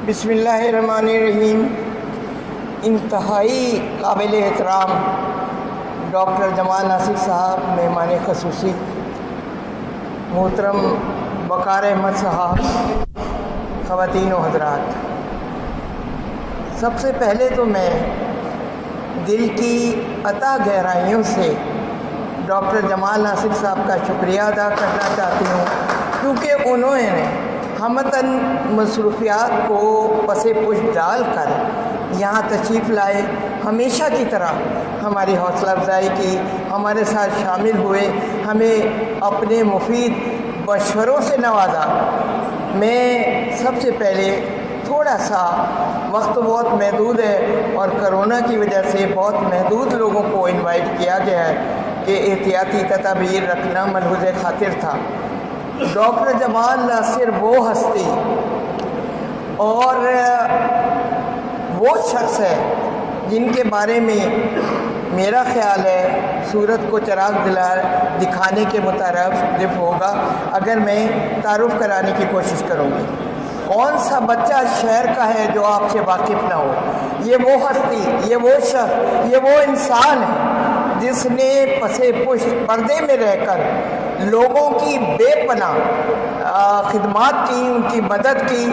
بسم اللہ الرحمن الرحیم۔ انتہائی قابل احترام ڈاکٹر جمال ناصر صاحب مہمان خصوصی، محترم وقار احمد صاحب، خواتین و حضرات، سب سے پہلے تو میں دل کی عطا گہرائیوں سے ڈاکٹر جمال ناصر صاحب کا شکریہ ادا کرنا چاہتی ہوں، کیونکہ انہوں نے ہمتاً مصروفیات کو پس پش ڈال کر یہاں تشریف لائے، ہمیشہ کی طرح ہماری حوصلہ افزائی کی، ہمارے ساتھ شامل ہوئے، ہمیں اپنے مفید مشوروں سے نوازا۔ میں سب سے پہلے تھوڑا سا وقت بہت محدود ہے اور کرونا کی وجہ سے بہت محدود لوگوں کو انوائٹ کیا گیا ہے کہ احتیاطی تدابیر رکھنا ملحوظ خاطر تھا۔ ڈاکٹر جمال ناصر وہ ہستی اور وہ شخص ہے جن کے بارے میں میرا خیال ہے سورت کو چراغ دکھانے کے مترادف ہوگا اگر میں تعارف کرانے کی کوشش کروں گی۔ کون سا بچہ شہر کا ہے جو آپ سے واقف نہ ہو؟ یہ وہ ہستی، یہ وہ شخص، یہ وہ انسان ہے جس نے پسے پشت پردے میں رہ کر لوگوں کی بے پناہ خدمات کی، ان کی مدد کی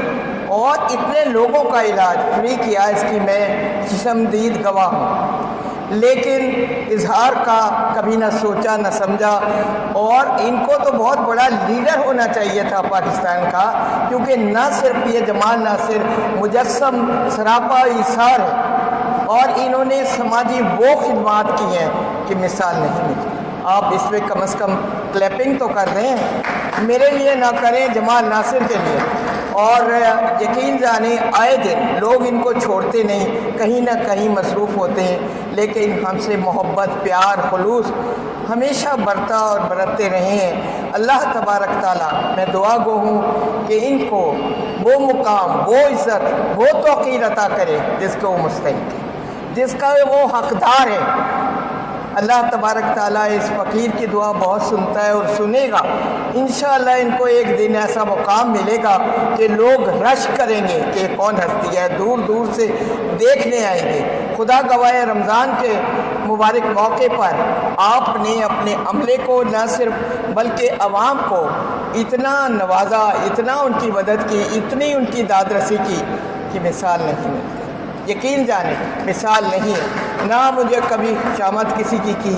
اور اتنے لوگوں کا علاج فری کیا، اس کی میں چشمدید گواہ ہوں۔ لیکن اظہار کا کبھی نہ سوچا نہ سمجھا، اور ان کو تو بہت بڑا لیڈر ہونا چاہیے تھا پاکستان کا، کیونکہ نہ صرف یہ جمال ناصر مجسم سراپا ایثار ہے اور انہوں نے سماجی وہ خدمات کی ہیں کہ مثال نہیں ملتی۔ آپ اس پہ کم از کم کلیپنگ تو کر رہے ہیں، میرے لیے نہ کریں، جمال ناصر کے لیے۔ اور یقین جانیں آئے دن لوگ ان کو چھوڑتے نہیں، کہیں نہ کہیں مصروف ہوتے ہیں، لیکن ہم سے محبت، پیار، خلوص ہمیشہ برتا اور برتتے رہے ہیں۔ اللہ تبارک تعالیٰ میں دعا گو ہوں کہ ان کو وہ مقام، وہ عزت، وہ توقیر عطا کرے جس کو وہ مستحق ہے، جس کا وہ حقدار ہے۔ اللہ تبارک تعالیٰ اس فقیر کی دعا بہت سنتا ہے اور سنے گا۔ انشاءاللہ ان کو ایک دن ایسا مقام ملے گا کہ لوگ رش کریں گے کہ کون ہستی ہے، دور دور سے دیکھنے آئیں گے۔ خدا گواہ رمضان کے مبارک موقع پر آپ نے اپنے عملے کو نہ صرف بلکہ عوام کو اتنا نوازا، اتنا ان کی مدد کی، اتنی ان کی داد رسی کی کہ مثال نہیں ملتی۔ یقین جانیں مثال نہیں ہے، نہ مجھے کبھی خوشامد کسی کی۔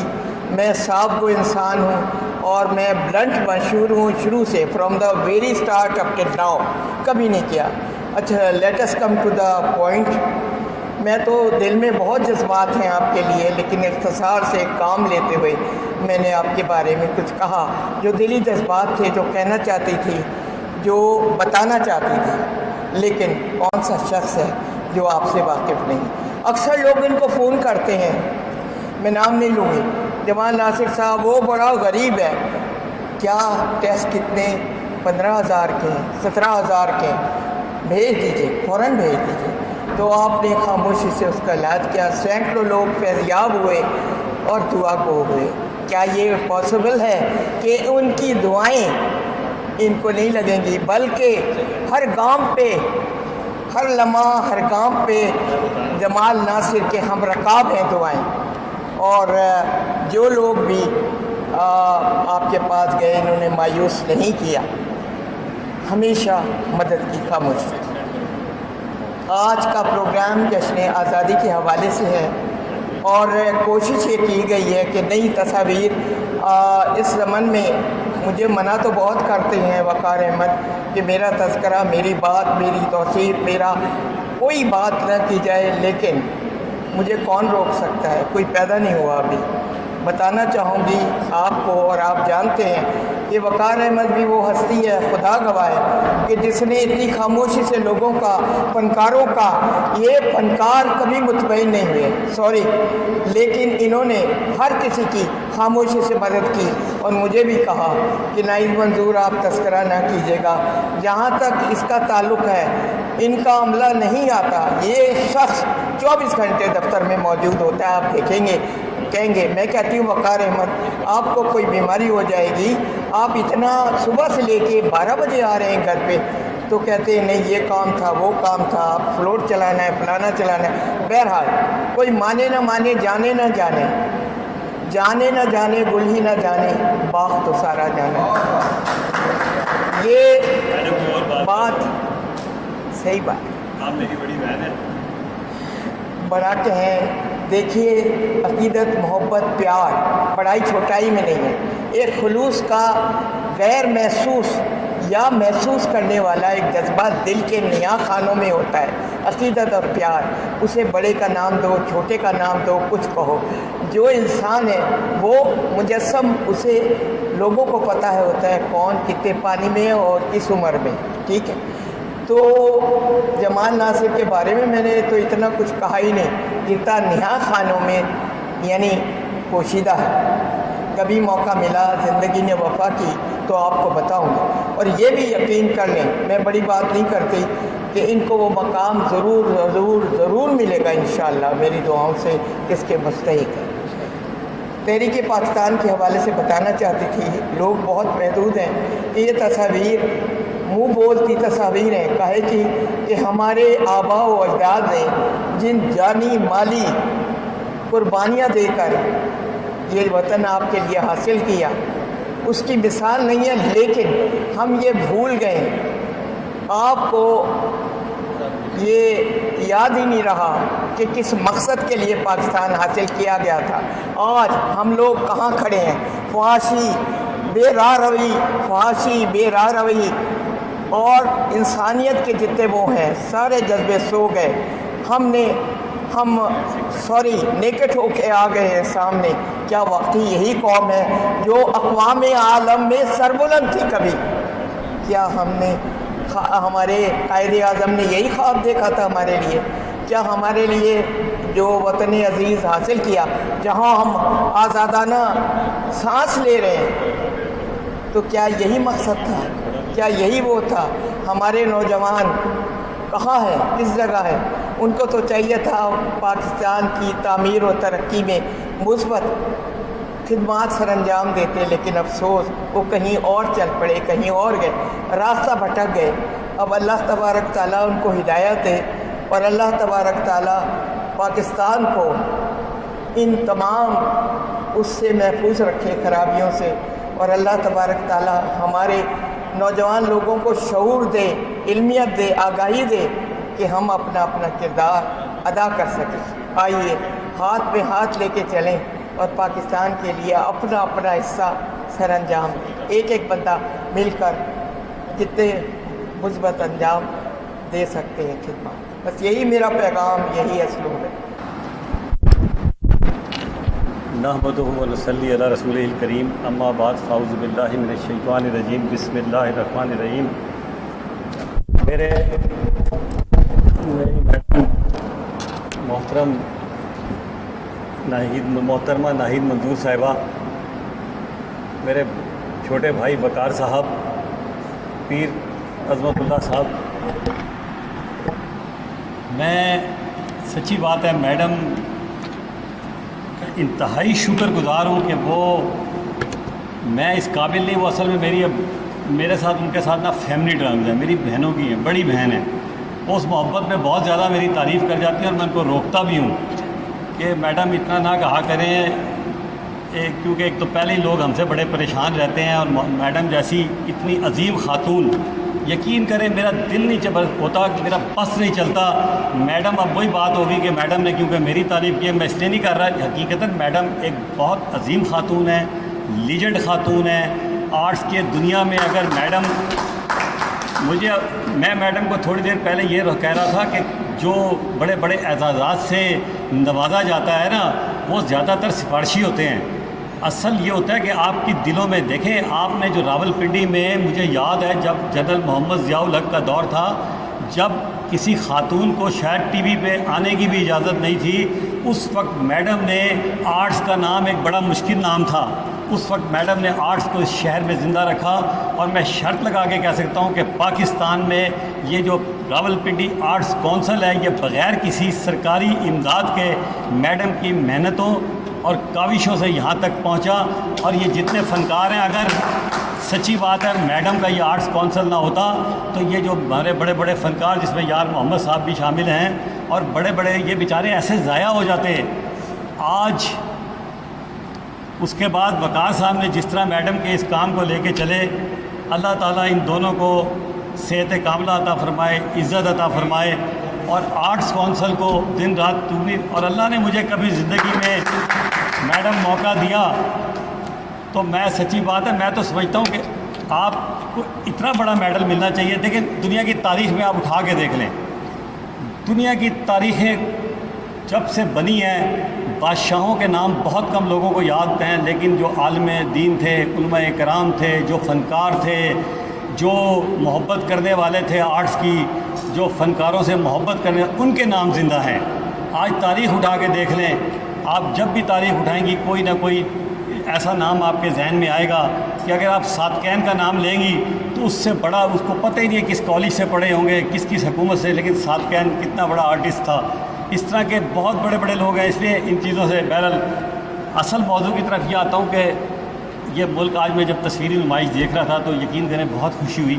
میں صاحب کو انسان ہوں اور میں بلنٹ مشہور ہوں شروع سے، from the very start up till now, کبھی نہیں کیا۔ اچھا، let us come to the point. میں تو دل میں بہت جذبات ہیں آپ کے لیے، لیکن اختصار سے کام لیتے ہوئے میں نے آپ کے بارے میں کچھ کہا جو دلی جذبات تھے، جو کہنا چاہتی تھی، جو بتانا چاہتی تھی، لیکن کون سا شخص ہے جو آپ سے واقف نہیں۔ اکثر لوگ ان کو فون کرتے ہیں، میں نام نہیں لوں گی، جمال ناصر صاحب وہ بڑا غریب ہے، کیا ٹیسٹ کتنے 15,000 کے ہیں، 17,000 کے ہیں، بھیج دیجئے، فوراً بھیج دیجئے۔ تو آپ نے خاموشی سے اس کا علاج کیا، سینکڑوں لوگ فیضیاب ہوئے اور دعا گو ہوئے۔ کیا یہ پاسبل ہے کہ ان کی دعائیں ان کو نہیں لگیں گی؟ بلکہ ہر گام پہ، ہر لمحہ، ہر گام پہ جمال ناصر کے ہم رکاب ہیں دعائیں۔ اور جو لوگ بھی آپ کے پاس گئے انہوں نے مایوس نہیں کیا، ہمیشہ مدد کی، خاموشی کی۔ آج کا پروگرام جشن آزادی کے حوالے سے ہے اور کوشش یہ کی گئی ہے کہ نئی تصاویر اس زمن میں، مجھے منع تو بہت کرتے ہیں وقار احمد کہ میرا تذکرہ، میری بات، میری توصیف، میرا کوئی بات نہ کی جائے، لیکن مجھے کون روک سکتا ہے، کوئی پیدا نہیں ہوا ابھی۔ بتانا چاہوں گی آپ کو، اور آپ جانتے ہیں کہ وقار احمد بھی وہ ہستی ہے، خدا گواہ ہے، کہ جس نے اتنی خاموشی سے لوگوں کا، فنکاروں کا، یہ فنکار کبھی مطمئن نہیں ہوئے، سوری، لیکن انہوں نے ہر کسی کی خاموشی سے مدد کی اور مجھے بھی کہا کہ نائب منظور آپ تذکرہ نہ کیجیے گا۔ جہاں تک اس کا تعلق ہے، ان کا عملہ نہیں آتا، یہ شخص 24 گھنٹے دفتر میں موجود ہوتا ہے، آپ دیکھیں گے، کہیں گے، میں کہتی ہوں وقار احمد آپ کو کوئی بیماری ہو جائے گی، آپ اتنا صبح سے لے کے 12 بجے آ رہے ہیں گھر پہ، تو کہتے ہیں نہیں یہ کام تھا وہ کام تھا، آپ فلوٹ چلانا ہے فلانا چلانا ہے. بہرحال کوئی مانے نہ مانے، جانے نہ جانے، جانے نہ جانے گل ہی نہ جانے، باغ تو سارا جانا. یہ بات صحیح بات، آپ میری بڑی بہن ہے. بڑا کہیں دیکھیے عقیدت، محبت، پیار بڑائی چھوٹائی میں نہیں ہے. ایک خلوص کا غیر محسوس یا محسوس کرنے والا ایک جذبہ دل کے نیا خانوں میں ہوتا ہے، عقیدت اور پیار. اسے بڑے کا نام دو، چھوٹے کا نام دو، کچھ کہو، جو انسان ہے وہ مجسم، اسے لوگوں کو پتہ ہے ہوتا ہے کون کتنے پانی میں ہے اور کس عمر میں. ٹھیک ہے، تو جمال ناصر کے بارے میں نے تو اتنا کچھ کہا ہی نہیں، جتنا نہا خانوں میں یعنی پوشیدہ ہے. کبھی موقع ملا، زندگی نے وفا کی تو آپ کو بتاؤں گا. اور یہ بھی یقین کر لیں، میں بڑی بات نہیں کرتی، کہ ان کو وہ مقام ضرور ضرور ضرور ملے گا انشاءاللہ میری دعاؤں سے، کس کے مستحق ہے. تحریک پاکستان کے حوالے سے بتانا چاہتی تھی، لوگ بہت محدود ہیں کہ یہ تصاویر منہ بولتی تصاویر ہیں. کہے کہ ہمارے آباء و اجداد نے جن جانی مالی قربانیاں دے کر یہ وطن آپ کے لیے حاصل کیا، اس کی مثال نہیں ہے. لیکن ہم یہ بھول گئے، آپ کو یہ یاد ہی نہیں رہا کہ کس مقصد کے لیے پاکستان حاصل کیا گیا تھا. آج ہم لوگ کہاں کھڑے ہیں؟ فحاشی، بے راہ روی، فحاشی، بے راہ روی اور انسانیت کے جتنے وہ ہیں سارے جذبے سو گئے. ہم نیکٹ ہو کے آ گئے ہیں سامنے. کیا واقعی یہی قوم ہے جو اقوام عالم میں سربلند تھی کبھی؟ کیا ہمارے قائد اعظم نے یہی خواب دیکھا تھا ہمارے لیے؟ کیا ہمارے لیے جو وطن عزیز حاصل کیا، جہاں ہم آزادانہ سانس لے رہے ہیں، تو کیا یہی مقصد تھا؟ کیا یہی وہ تھا؟ ہمارے نوجوان کہاں ہیں، کس جگہ ہے؟ ان کو تو چاہیے تھا پاکستان کی تعمیر و ترقی میں مثبت خدمات سر انجام دیتے، لیکن افسوس وہ کہیں اور چل پڑے، کہیں اور گئے، راستہ بھٹک گئے. اب اللہ تبارک تعالیٰ ان کو ہدایت دے، اور اللہ تبارک تعالیٰ پاکستان کو ان تمام اس سے محفوظ رکھے خرابیوں سے. اور اللہ تبارک تعالیٰ ہمارے نوجوان لوگوں کو شعور دے، علمیت دے، آگاہی دے کہ ہم اپنا اپنا کردار ادا کر سکیں. آئیے ہاتھ پہ ہاتھ لے کے چلیں اور پاکستان کے لیے اپنا اپنا حصہ سر انجام، ایک ایک بندہ مل کر کتنے مثبت انجام دے سکتے ہیں خدمات. بس یہی میرا پیغام، یہی اسلوب ہے. نحمدہ و نصلی علی رسولہ الکریم، اما بعد، فاعوذ باللہ من الشیطان الرجیم، بسم اللہ الرحمن الرحیم. میری میڈم محترمہ ناہید منظور صاحبہ، میرے چھوٹے بھائی وقار صاحب، پیر عظمت اللہ صاحب، میں سچی بات ہے میڈم انتہائی شکر گزار ہوں کہ وہ، میں اس قابل نہیں، وہ اصل میں میرے ساتھ ان کے ساتھ نا فیملی ڈرامز ہیں، میری بہنوں کی ہیں، بڑی بہن ہے. اس محبت میں بہت زیادہ میری تعریف کر جاتی ہیں، اور میں ان کو روکتا بھی ہوں کہ میڈم اتنا نہ کہا کریں، کیونکہ ایک تو پہلے ہی لوگ ہم سے بڑے پریشان رہتے ہیں، اور میڈم جیسی اتنی عظیم خاتون، یقین کریں میرا دل نہیں ہوتا، میرا بس نہیں چلتا. میڈم اب وہی بات ہوگی کہ میڈم نے کیونکہ میری تعریف کی ہے، میں اس لیے نہیں کر رہا. حقیقتاً میڈم ایک بہت عظیم خاتون ہے، لیجنڈ خاتون ہے آرٹس کے دنیا میں. اگر میں میڈم کو تھوڑی دیر پہلے یہ کہہ رہا تھا کہ جو بڑے بڑے اعزازات سے نوازا جاتا ہے نا، وہ زیادہ تر سفارشی ہوتے ہیں. اصل یہ ہوتا ہے کہ آپ کی دلوں میں، دیکھیں آپ نے جو راول پنڈی میں، مجھے یاد ہے جب جنرل محمد ضیاء الحق کا دور تھا، جب کسی خاتون کو شاید ٹی وی پہ آنے کی بھی اجازت نہیں تھی، اس وقت میڈم نے، آرٹس کا نام ایک بڑا مشکل نام تھا، اس وقت میڈم نے آرٹس کو اس شہر میں زندہ رکھا. اور میں شرط لگا کے کہہ سکتا ہوں کہ پاکستان میں یہ جو راول پنڈی آرٹس کونسل ہے، یہ بغیر کسی سرکاری امداد کے میڈم کی محنتوں اور کاوشوں سے یہاں تک پہنچا. اور یہ جتنے فنکار ہیں، اگر سچی بات ہے میڈم کا یہ آرٹس کونسل نہ ہوتا تو یہ جو ہمارے بڑے بڑے فنکار، جس میں یار محمد صاحب بھی شامل ہیں، اور بڑے بڑے یہ بیچارے ایسے ضائع ہو جاتے. آج اس کے بعد وقار صاحب نے جس طرح میڈم کے اس کام کو لے کے چلے، اللہ تعالیٰ ان دونوں کو صحت کاملہ عطا فرمائے، عزت عطا فرمائے. اور آرٹس کونسل کو دن رات اور اللہ نے مجھے کبھی زندگی میں میڈم موقع دیا تو میں سچی بات ہے میں تو سمجھتا ہوں کہ آپ کو اتنا بڑا میڈل ملنا چاہیے. دیکھیں دنیا کی تاریخ میں آپ اٹھا کے دیکھ لیں، دنیا کی تاریخیں جب سے بنی ہیں، بادشاہوں کے نام بہت کم لوگوں کو یاد ہیں، لیکن جو عالم دین تھے، علماء کرام تھے، جو فنکار تھے، جو محبت کرنے والے تھے آرٹس کی، جو فنکاروں سے محبت کرنے، ان کے نام زندہ ہیں. آج تاریخ اٹھا کے دیکھ لیں، آپ جب بھی تاریخ اٹھائیں گی کوئی نہ کوئی ایسا نام آپ کے ذہن میں آئے گا کہ اگر آپ ساتکین کا نام لیں گی تو اس سے بڑا اس کو پتہ ہی نہیں ہے کس کالج سے پڑھے ہوں گے، کس حکومت سے، لیکن ساتکین کتنا بڑا آرٹسٹ تھا. اس طرح کے بہت بڑے بڑے لوگ ہیں. اس لیے ان چیزوں سے بہرحال اصل موضوع کی طرف یہ آتا ہوں کہ یہ ملک آج میں جب تصویری نمائش دیکھ رہا تھا تو یقین کریں بہت خوشی ہوئی.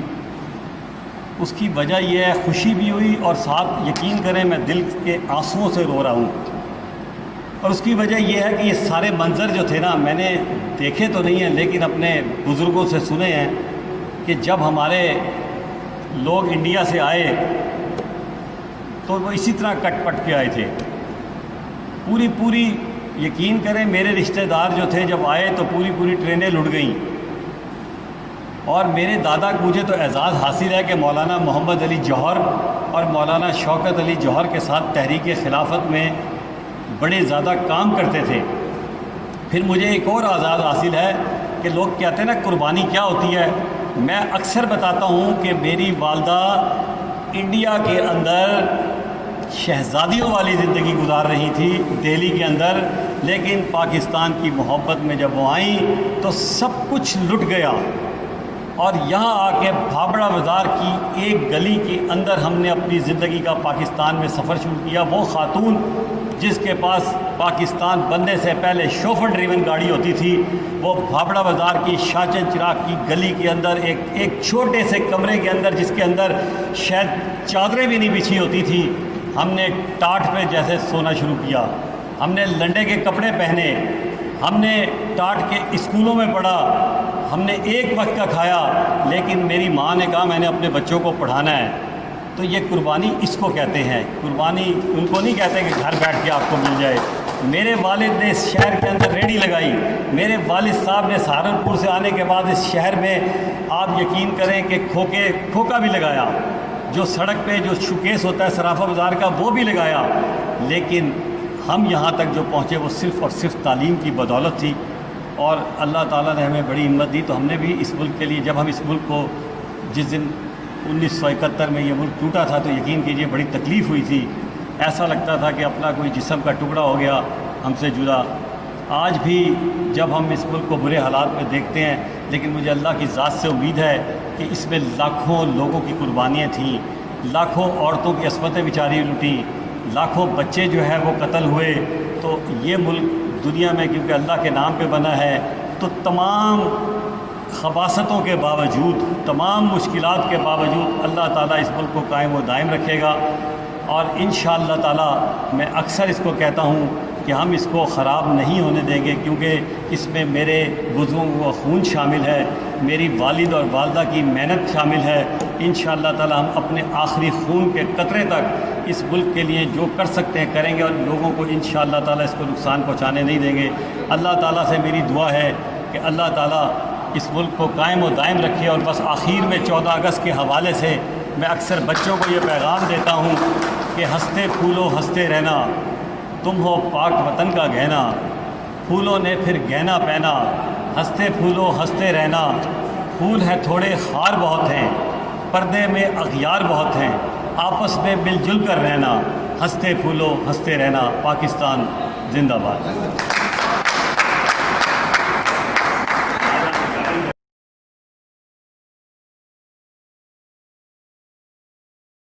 اس کی وجہ یہ ہے، خوشی بھی ہوئی اور ساتھ یقین کریں میں دل کے آنسوؤں سے رو رہا ہوں. اور اس کی وجہ یہ ہے کہ یہ سارے منظر جو تھے نا، میں نے دیکھے تو نہیں ہیں لیکن اپنے بزرگوں سے سنے ہیں کہ جب ہمارے لوگ انڈیا سے آئے تو وہ اسی طرح کٹ پٹ کے آئے تھے. پوری یقین کریں میرے رشتہ دار جو تھے جب آئے تو پوری ٹرینیں لٹ گئیں. اور میرے دادا کو مجھے تو اعزاز حاصل ہے کہ مولانا محمد علی جوہر اور مولانا شوکت علی جوہر کے ساتھ تحریک خلافت میں بڑے زیادہ کام کرتے تھے. پھر مجھے ایک اور اعزاز حاصل ہے کہ لوگ کہتے ہیں نا قربانی کیا ہوتی ہے. میں اکثر بتاتا ہوں کہ میری والدہ انڈیا کے اندر شہزادیوں والی زندگی گزار رہی تھی دہلی کے اندر، لیکن پاکستان کی محبت میں جب وہ آئیں تو سب کچھ لٹ گیا. اور یہاں آ کے بھابڑا بازار کی ایک گلی کے اندر ہم نے اپنی زندگی کا پاکستان میں سفر شروع کیا. وہ خاتون جس کے پاس پاکستان بننے سے پہلے شوفر ڈریون گاڑی ہوتی تھی، وہ بھابڑا بازار کی شاچن چراغ کی گلی کے اندر ایک چھوٹے سے کمرے کے اندر، جس کے اندر شاید چادریں بھی نہیں بچھی ہوتی تھی، ہم نے ٹاٹ پہ جیسے سونا شروع کیا. ہم نے لنڈے کے کپڑے پہنے، ہم نے ٹاٹ کے اسکولوں میں پڑھا، ہم نے ایک وقت کا کھایا، لیکن میری ماں نے کہا میں نے اپنے بچوں کو پڑھانا ہے. تو یہ قربانی اس کو کہتے ہیں. قربانی ان کو نہیں کہتے کہ گھر بیٹھ کے آپ کو مل جائے. میرے والد نے اس شہر کے اندر ریڑھی لگائی. میرے والد صاحب نے سہارنپور سے آنے کے بعد اس شہر میں آپ یقین کریں کہ کھوکا بھی لگایا. جو سڑک پہ جو شوکیس ہوتا ہے صرافہ بازار کا وہ بھی لگایا. لیکن ہم یہاں تک جو پہنچے وہ صرف اور صرف تعلیم کی بدولت تھی. اور اللہ تعالیٰ نے ہمیں بڑی ہمت دی. تو ہم نے بھی اس ملک کے لیے، جب ہم اس ملک کو جس دن 1971 میں یہ ملک ٹوٹا تھا تو یقین کیجئے بڑی تکلیف ہوئی تھی. ایسا لگتا تھا کہ اپنا کوئی جسم کا ٹکڑا ہو گیا ہم سے جدا. آج بھی جب ہم اس ملک کو برے حالات میں دیکھتے ہیں، لیکن مجھے اللہ کی ذات سے امید ہے کہ اس میں لاکھوں لوگوں کی قربانیاں تھیں، لاکھوں عورتوں کی عصمتیں بیچاری لٹیں، لاکھوں بچے جو ہے وہ قتل ہوئے. تو یہ ملک دنیا میں کیونکہ اللہ کے نام پہ بنا ہے تو تمام خباثتوں کے باوجود، تمام مشکلات کے باوجود اللہ تعالیٰ اس ملک کو قائم و دائم رکھے گا. اور انشاءاللہ تعالیٰ میں اکثر اس کو کہتا ہوں کہ ہم اس کو خراب نہیں ہونے دیں گے، کیونکہ اس میں میرے بزرگوں کا خون شامل ہے، میری والد اور والدہ کی محنت شامل ہے. انشاءاللہ تعالیٰ ہم اپنے آخری خون کے قطرے تک اس ملک کے لیے جو کر سکتے ہیں کریں گے، اور لوگوں کو انشاءاللہ تعالیٰ اس کو نقصان پہنچانے نہیں دیں گے. اللہ تعالیٰ سے میری دعا ہے کہ اللہ تعالیٰ اس ملک کو قائم و دائم رکھے. اور بس آخر میں 14 اگست کے حوالے سے میں اکثر بچوں کو یہ پیغام دیتا ہوں کہ ہنستے پھولو ہنستے رہنا، تم ہو پاک وطن کا گہنا، پھولوں نے پھر گہنا پہنا، ہنستے پھولو ہنستے رہنا. پھول ہیں تھوڑے خار بہت ہیں، پردے میں اغیار بہت ہیں، آپس میں مل جل کر رہنا، ہنستے پھولو ہنستے رہنا. پاکستان زندہ باد.